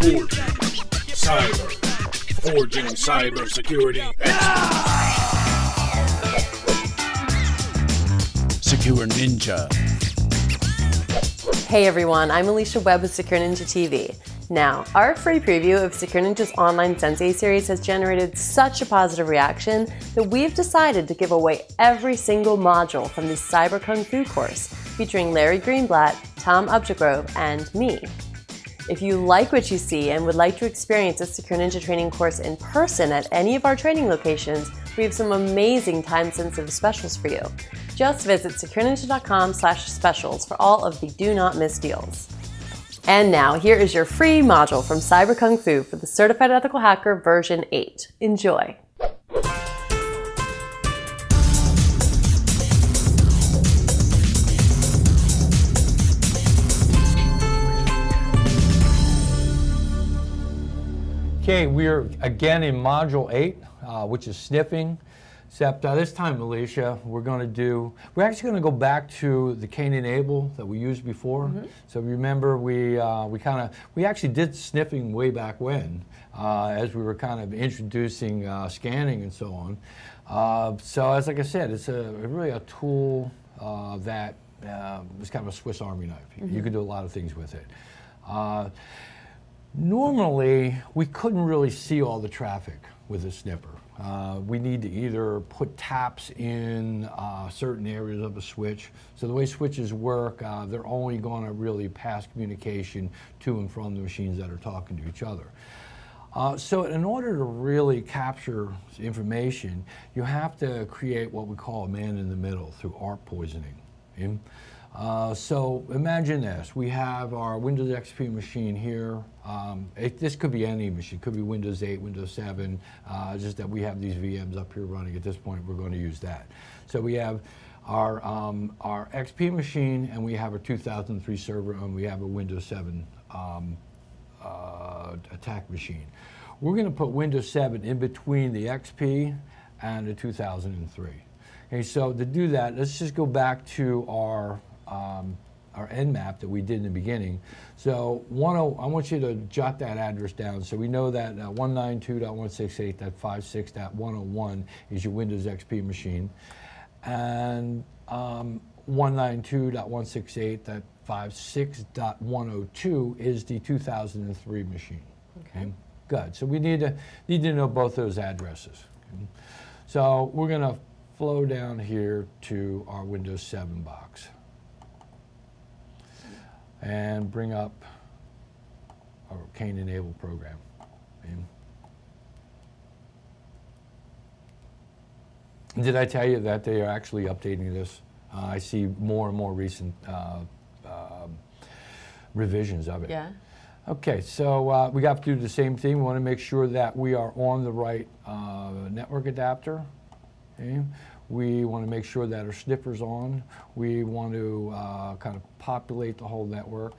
Forging cyber security experts. Secure Ninja. Hey everyone, I'm Alicia Webb with SecureNinjaTV. Now, our free preview of SecureNinja's online Sensei series has generated such a positive reaction that we've decided to give away every single module from the Cyber Kung Fu course, featuring Larry Greenblatt, Tom Updegrove, and me. If you like what you see and would like to experience a Secure Ninja training course in person at any of our training locations, we have some amazing time-sensitive specials for you. Just visit SecureNinja.com/specials for all of the do not miss deals. And now, here is your free module from Cyber Kung Fu for the Certified Ethical Hacker version 8. Enjoy. Okay, we're again in Module 8, which is sniffing, except this time, Alicia, we're actually going to go back to the Cain and Abel that we used before. So remember, we actually did sniffing way back when, as we were kind of introducing scanning and so on. So as like I said, it's really a tool that is kind of a Swiss Army knife. You can do a lot of things with it. Normally, we couldn't really see all the traffic with a sniffer. We need to either put taps in certain areas of a switch. So the way switches work, they're only going to really pass communication to and from the machines that are talking to each other. So in order to really capture information, you have to create what we call a man in the middle through ARP poisoning. So imagine this, we have our Windows XP machine here. This could be any machine, it could be Windows 8, Windows 7, just that we have these VMs up here running. At this point, we're going to use that. So we have our XP machine, and we have a 2003 server, and we have a Windows 7 attack machine. We're going to put Windows 7 in between the XP and the 2003. Okay, so to do that, let's just go back to our Nmap that we did in the beginning. So I want you to jot that address down. So we know that 192.168.56.101 is your Windows XP machine, and 192.168.56.102 is the 2003 machine. Okay, good. So we need to know both those addresses. Okay? So we're going to flow down here to our Windows 7 box and bring up our Cain and Abel program. And did I tell you that they are actually updating this? I see more and more recent revisions of it. Yeah. Okay, so we got to do the same thing. We want to make sure that we are on the right network adapter. Okay. We want to make sure that our sniffer's on. We want to kind of populate the whole network.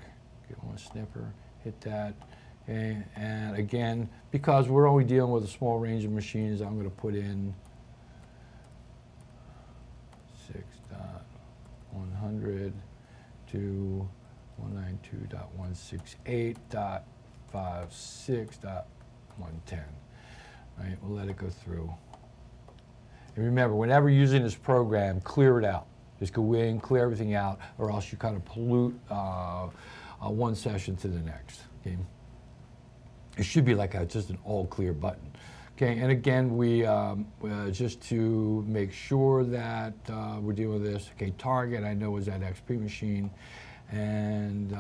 Get one sniffer, hit that. Okay. And again, because we're only dealing with a small range of machines, I'm going to put in 6.100 to 192.168.56.110. Right, we'll let it go through. And remember, whenever you're using this program, clear it out. Just go in, clear everything out, or else you kind of pollute one session to the next. Okay? It should be like just an all clear button. Okay, and again, we just to make sure that we're dealing with this. Okay, target I know is that XP machine, and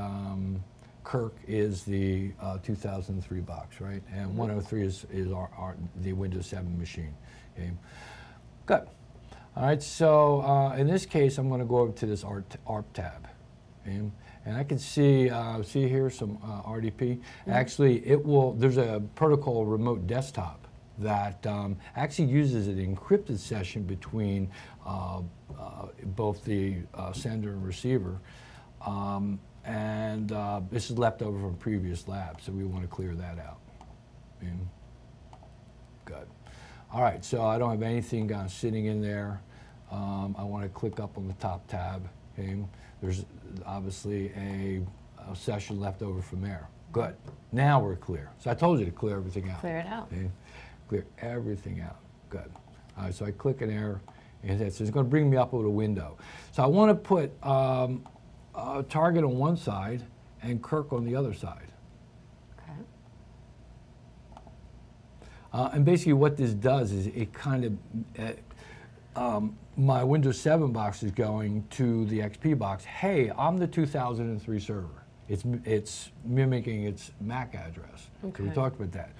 Kirk is the 2003 box, right? And 103 is the Windows 7 machine. Okay. Good. All right, so in this case, I'm going to go over to this ARP tab. Okay? And I can see here some RDP. Actually, there's a protocol remote desktop that actually uses an encrypted session between both the sender and receiver. And this is left over from previous labs, so we want to clear that out. Okay? Good. All right, so I don't have anything sitting in there. I want to click up on the top tab. Okay? There's obviously a session left over from there. Good. Now we're clear. So I told you to clear everything out. Clear it out. Okay? Clear everything out. Good. All right, so I click an error, and it's going to bring me up with a window. So I want to put a target on one side and Kirk on the other side. Okay. And basically what this does is it kind of, my Windows 7 box is going to the XP box. Hey, I'm the 2003 server. It's mimicking its MAC address. Okay. So we talked about that.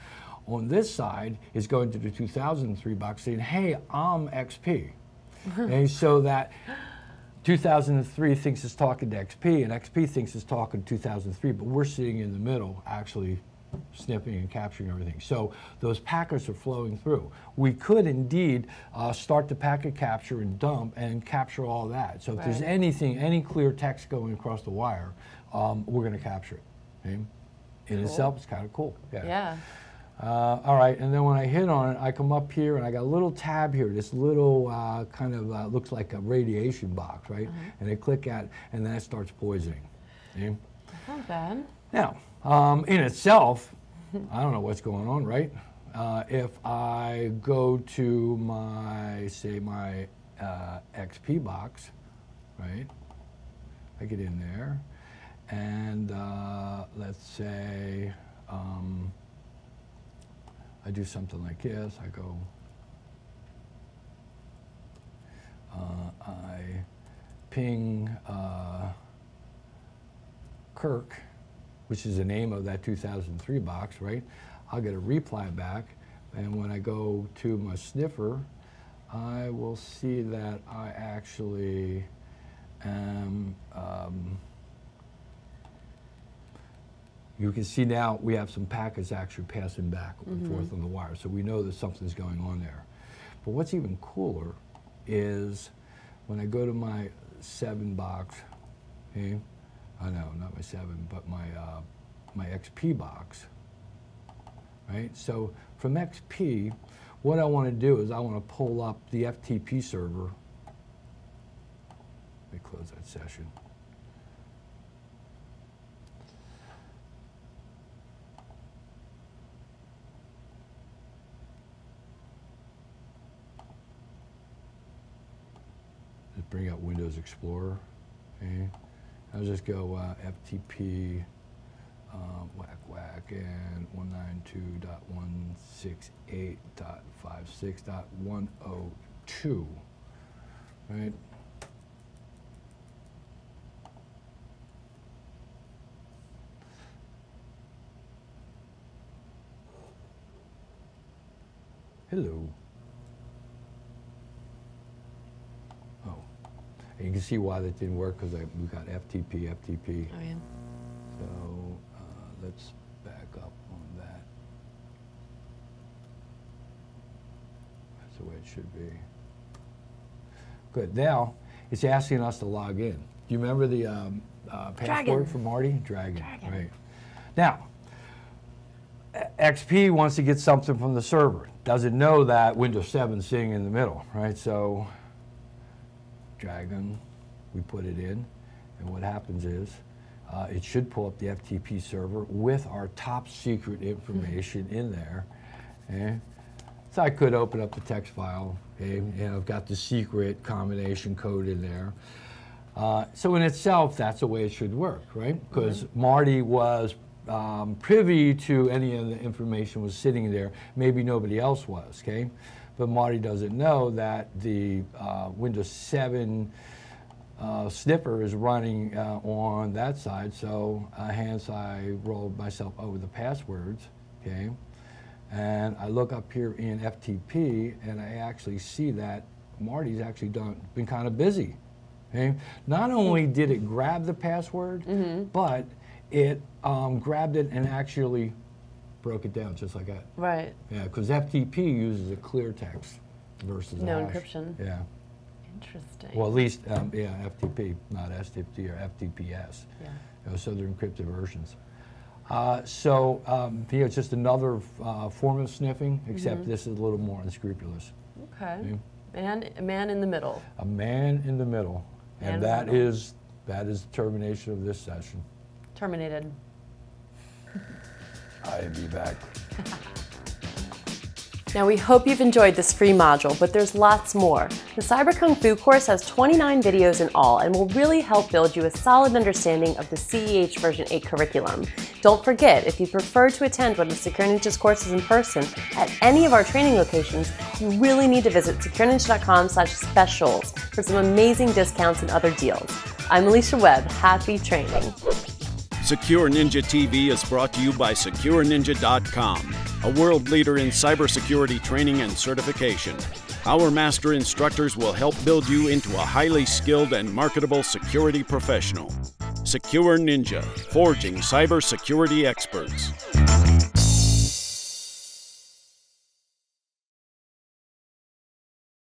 On this side, it's going to the 2003 box saying, hey, I'm XP. And so that 2003 thinks it's talking to XP, and XP thinks it's talking to 2003, but we're sitting in the middle actually snipping and capturing everything. So those packets are flowing through. We could indeed start the packet capture and dump and capture all that. So if there's anything, any clear text going across the wire, we're going to capture it. Okay? In itself, it's kind of cool. Yeah. All right, and then when I hit on it, I come up here and I got a little tab here, this little kind of looks like a radiation box, right? And I click at, and then it starts poisoning. Okay? That's not bad. Now, in itself, I don't know what's going on, right? If I go to my, say, my XP box, right? I get in there, and let's say I do something like this. I go, I ping Kirk, which is the name of that 2003 box, right? I'll get a reply back, and when I go to my sniffer, I will see that I actually am, you can see now we have some packets actually passing back and forth on the wire, so we know that something's going on there. But what's even cooler is when I go to my 7 box, okay, no, not my 7, but my XP box, right? So from XP, what I want to do is I want to pull up the FTP server. Let me close that session. Just bring up Windows Explorer, okay? I'll just go FTP whack and 192.168.56.102, right? Hello. Oh, and you can see why that didn't work because we got FTP. Oh, yeah. So let's back up on that. That's the way it should be. Good. Now it's asking us to log in. Do you remember the password for Marty? Dragon. Right. Now, XP wants to get something from the server. Doesn't know that Windows 7 is sitting in the middle, right? So, Dragon, we put it in, and what happens is it should pull up the FTP server with our top secret information in there. Okay? So I could open up the text file, okay, and I've got the secret combination code in there. So in itself, that's the way it should work, right? Because Marty was privy to any of the information was sitting there. Maybe nobody else was, okay? But Marty doesn't know that the Windows 7 sniffer is running on that side, so hence I rolled myself over the passwords, okay? And I look up here in FTP, and I actually see that Marty's actually been kind of busy, okay? Not only did it grab the password, but it grabbed it and actually broke it down just like that. Right. Yeah, because FTP uses a clear text versus no a hash. encryption. Yeah. Interesting. Well, at least, yeah, FTP, not STP or FTPS. Yeah. You know, so they're encrypted versions. So, yeah, it's just another form of sniffing, except this is a little more unscrupulous. Okay. See? And a man in the middle. A man in the middle. Man and in the that middle. is the termination of this session. Terminated. I'll be back. Now we hope you've enjoyed this free module, but there's lots more. The Cyber Kung Fu course has 29 videos in all and will really help build you a solid understanding of the CEH version 8 curriculum. Don't forget, if you prefer to attend one of Secure Ninja's courses in person at any of our training locations, you really need to visit SecureNinja.com/specials for some amazing discounts and other deals. I'm Alicia Webb. Happy training. Secure Ninja TV is brought to you by SecureNinja.com, a world leader in cybersecurity training and certification. Our master instructors will help build you into a highly skilled and marketable security professional. Secure Ninja, forging cybersecurity experts.